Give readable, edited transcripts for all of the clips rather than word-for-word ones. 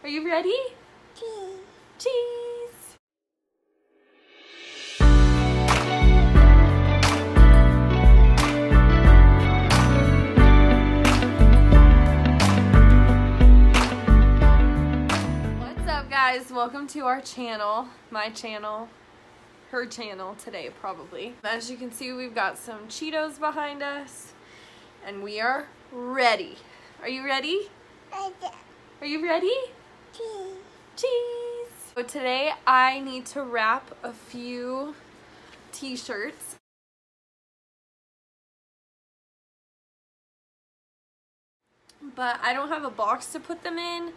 Are you ready? Cheese. Cheese! What's up, guys? Welcome to our channel, my channel, her channel today probably. As you can see, we've got some Cheetos behind us and we are ready. Are you ready? Are you ready? Cheese. Cheese! So today I need to wrap a few t-shirts. But I don't have a box to put them in,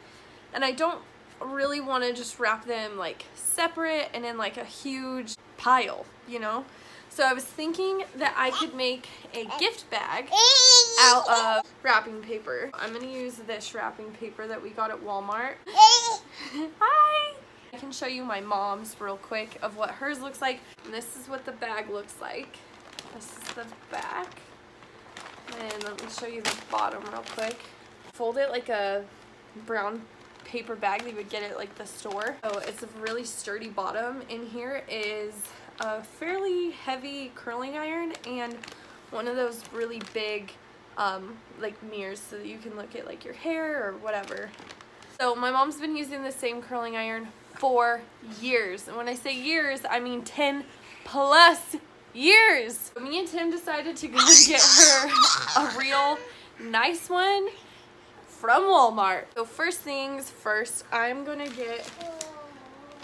and I don't really want to just wrap them like separate and in like a huge pile, you know? So I was thinking that I could make a gift bag out of wrapping paper. I'm gonna use this wrapping paper that we got at Walmart. Hi! I can show you my mom's real quick of what hers looks like. And this is what the bag looks like. This is the back. And let me show you the bottom real quick. Fold it like a brown paper bag that you would get at like the store. So it's a really sturdy bottom. In here is a fairly heavy curling iron and one of those really big like mirrors so that you can look at like your hair or whatever. So my mom's been using the same curling iron for years, and when I say years I mean 10 plus years. Me and Tim decided to go and get her a real nice one from Walmart. So first things first, I'm gonna get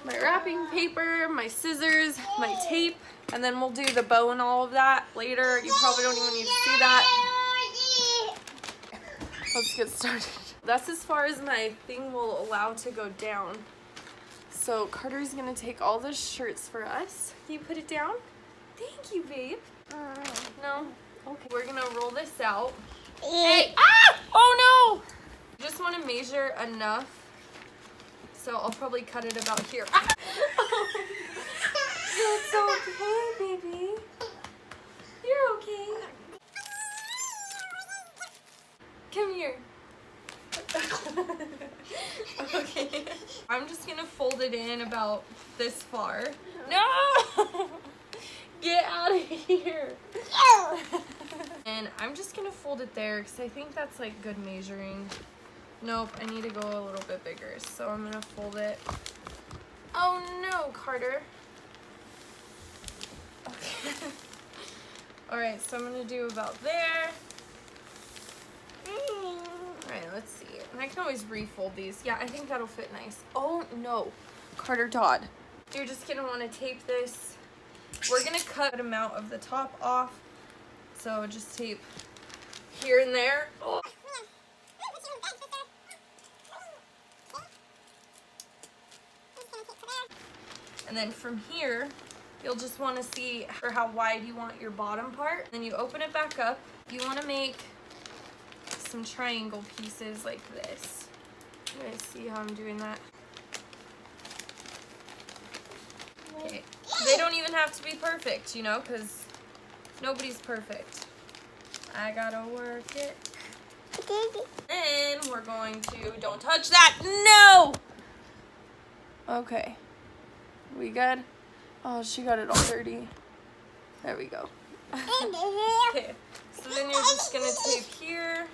my wrapping paper, my scissors, my tape, and then we'll do the bow and all of that later. You probably don't even need to see that. Let's get started. That's as far as my thing will allow to go down. So Carter's gonna take all the shirts for us. Can you put it down? Thank you, babe. No? Okay. We're gonna roll this out. Hey! Ah! Oh no! Just want to measure enough. So I'll probably cut it about here. Ah! It's okay, baby. You're okay. Come here. Okay. I'm just gonna fold it in about this far. No! Get out of here. And I'm just gonna fold it there because I think that's like good measuring. Nope, I need to go a little bit bigger. So I'm gonna fold it. Oh no, Carter. Okay. Alright, so I'm gonna do about there. Alright, let's see. And I can always refold these. Yeah, I think that'll fit nice. Oh no, Carter Todd. You're just gonna wanna tape this. We're gonna cut an amount of the top off. So just tape here and there. Oh. And then from here, you'll just want to see how wide you want your bottom part. Then you open it back up. You want to make some triangle pieces like this. You guys see how I'm doing that? Okay. They don't even have to be perfect, you know, because nobody's perfect. I gotta work it. And we're going to, don't touch that, no! Okay. We good? Oh, she got it all dirty. There we go. Okay, so then you're just gonna tape here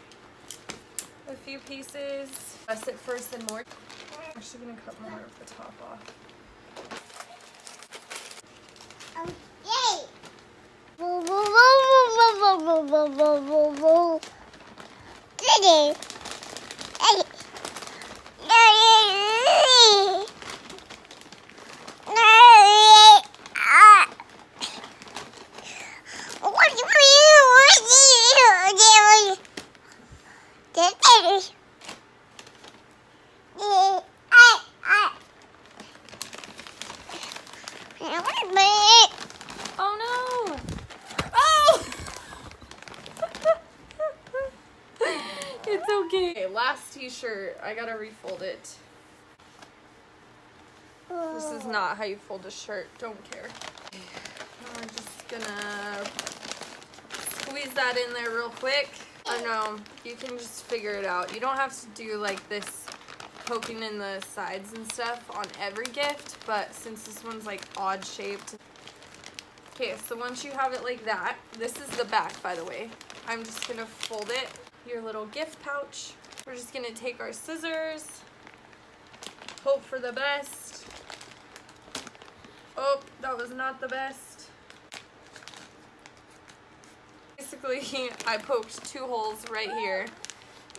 a few pieces. Press it first and more. I'm actually gonna cut more of the top off. Oh no! Oh! It's okay. Okay, last t-shirt. I gotta refold it. This is not how you fold a shirt. Don't care. We're just gonna squeeze that in there real quick. I know, you can just figure it out. You don't have to do like this poking in the sides and stuff on every gift, but since this one's like odd shaped. Okay, so once you have it like that, this is the back, by the way. I'm just gonna fold it, your little gift pouch. We're just gonna take our scissors, hope for the best. Oh, that was not the best. Basically, I poked 2 holes right here,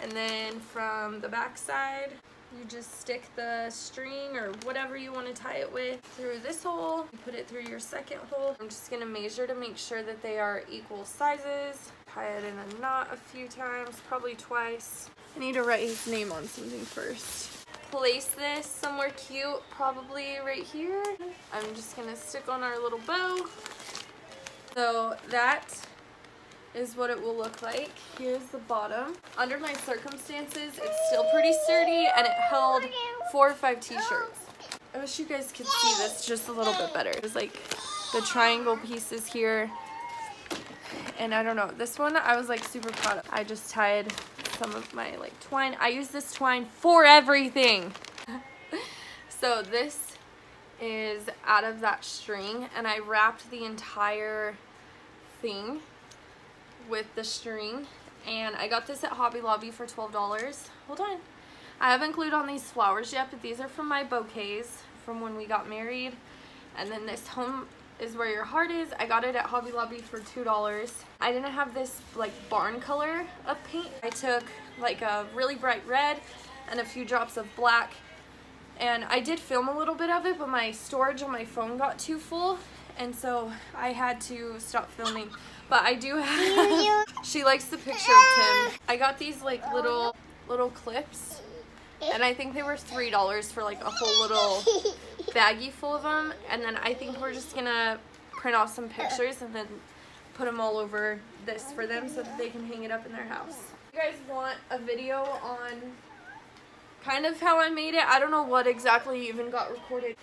and then from the back side, you just stick the string or whatever you want to tie it with through this hole. You put it through your second hole. I'm just going to measure to make sure that they are equal sizes. Tie it in a knot a few times, probably twice. I need to write his name on something first. Place this somewhere cute, probably right here. I'm just going to stick on our little bow. So that is what it will look like. Here's the bottom. Under my circumstances, it's still pretty sturdy, and it held 4 or 5 t-shirts. I wish you guys could see this just a little bit better. There's like the triangle pieces here, and I don't know, this one I was like super proud of. I just tied some of my like twine. I use this twine for everything. So this is out of that string, and I wrapped the entire thing with the string, and I got this at Hobby Lobby for $12. Hold on, I haven't glued on these flowers yet, but these are from my bouquets from when we got married. And then this home is where your heart is. I got it at Hobby Lobby for $2. I didn't have this like barn color of paint. I took like a really bright red and a few drops of black, and I did film a little bit of it, but my storage on my phone got too full, and so I had to stop filming. But I do have, she likes the picture of Tim. I got these like little clips, and I think they were $3 for like a whole little baggie full of them. And then I think we're just gonna print off some pictures and then put them all over this for them so that they can hang it up in their house. If you guys want a video on kind of how I made it, I don't know what exactly even got recorded.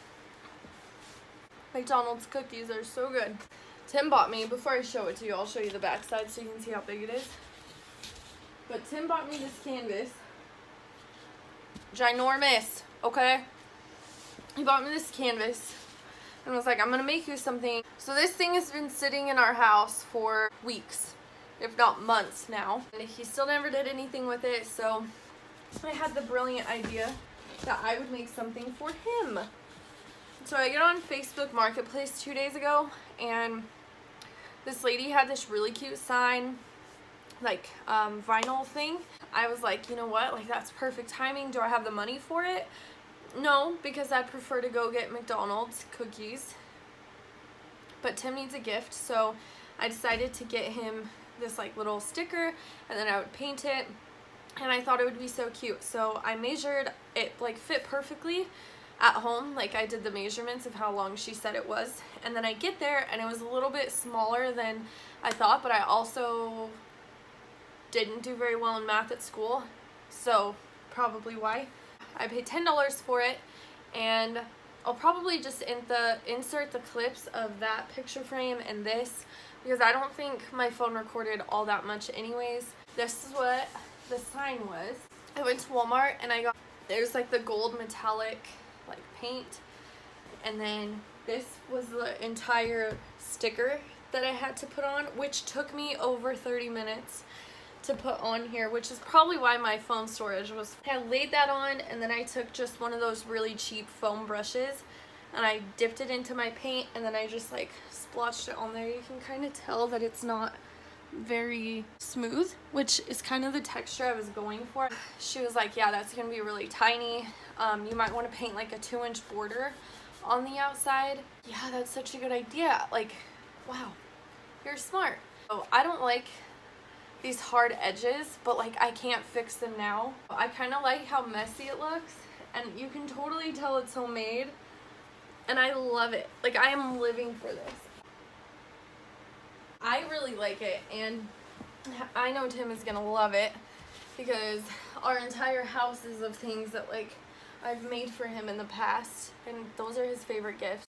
McDonald's cookies are so good. Tim bought me, before I show it to you, I'll show you the back side so you can see how big it is. But Tim bought me this canvas. Ginormous, okay? He bought me this canvas and was like, I'm gonna make you something. So this thing has been sitting in our house for weeks, if not months now. And he still never did anything with it, so I had the brilliant idea that I would make something for him. So I get on Facebook Marketplace 2 days ago, and this lady had this really cute sign, like vinyl thing. I was like, you know what, like that's perfect timing. Do I have the money for it? No, because I'd prefer to go get McDonald's cookies. But Tim needs a gift, so I decided to get him this like little sticker, and then I would paint it, and I thought it would be so cute. So I measured it, like fit perfectly at home. Like I did the measurements of how long she said it was, and then I get there and it was a little bit smaller than I thought, but I also didn't do very well in math at school, so probably why. I paid $10 for it, and I'll probably just insert the clips of that picture frame and this, because I don't think my phone recorded all that much anyways. This is what the sign was. I went to Walmart and I got, there's like the gold metallic like paint, and then this was the entire sticker that I had to put on, which took me over 30 minutes to put on here, which is probably why my phone storage was. I laid that on, and then I took just one of those really cheap foam brushes and I dipped it into my paint, and then I just like splotched it on there. You can kind of tell that it's not very smooth, which is kind of the texture I was going for. She was like, yeah, that's gonna be really tiny. You might want to paint like a 2-inch border on the outside. Yeah, that's such a good idea. Like, wow, you're smart. So I don't like these hard edges, but like I can't fix them now. I kind of like how messy it looks, and you can totally tell it's homemade, and I love it. Like I am living for this. I really like it, and I know Tim is gonna love it, because our entire house is of things that like I've made for him in the past, and those are his favorite gifts.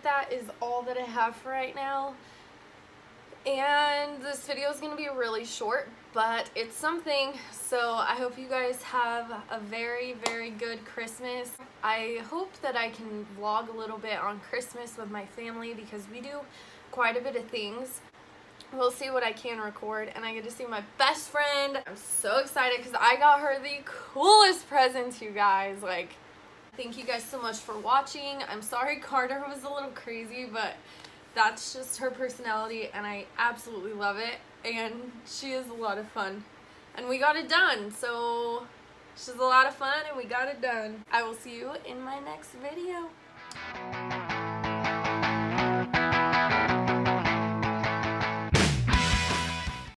that is all that I have for right now. And this video is going to be really short, but it's something. So I hope you guys have a very, very good Christmas. I hope that I can vlog a little bit on Christmas with my family because we do quite a bit of things. We'll see what I can record, and I get to see my best friend. I'm so excited because I got her the coolest presents, you guys. Like, thank you guys so much for watching. I'm sorry Carter was a little crazy, but that's just her personality, and I absolutely love it. And she is a lot of fun. And we got it done, so she's a lot of fun, and we got it done. I will see you in my next video.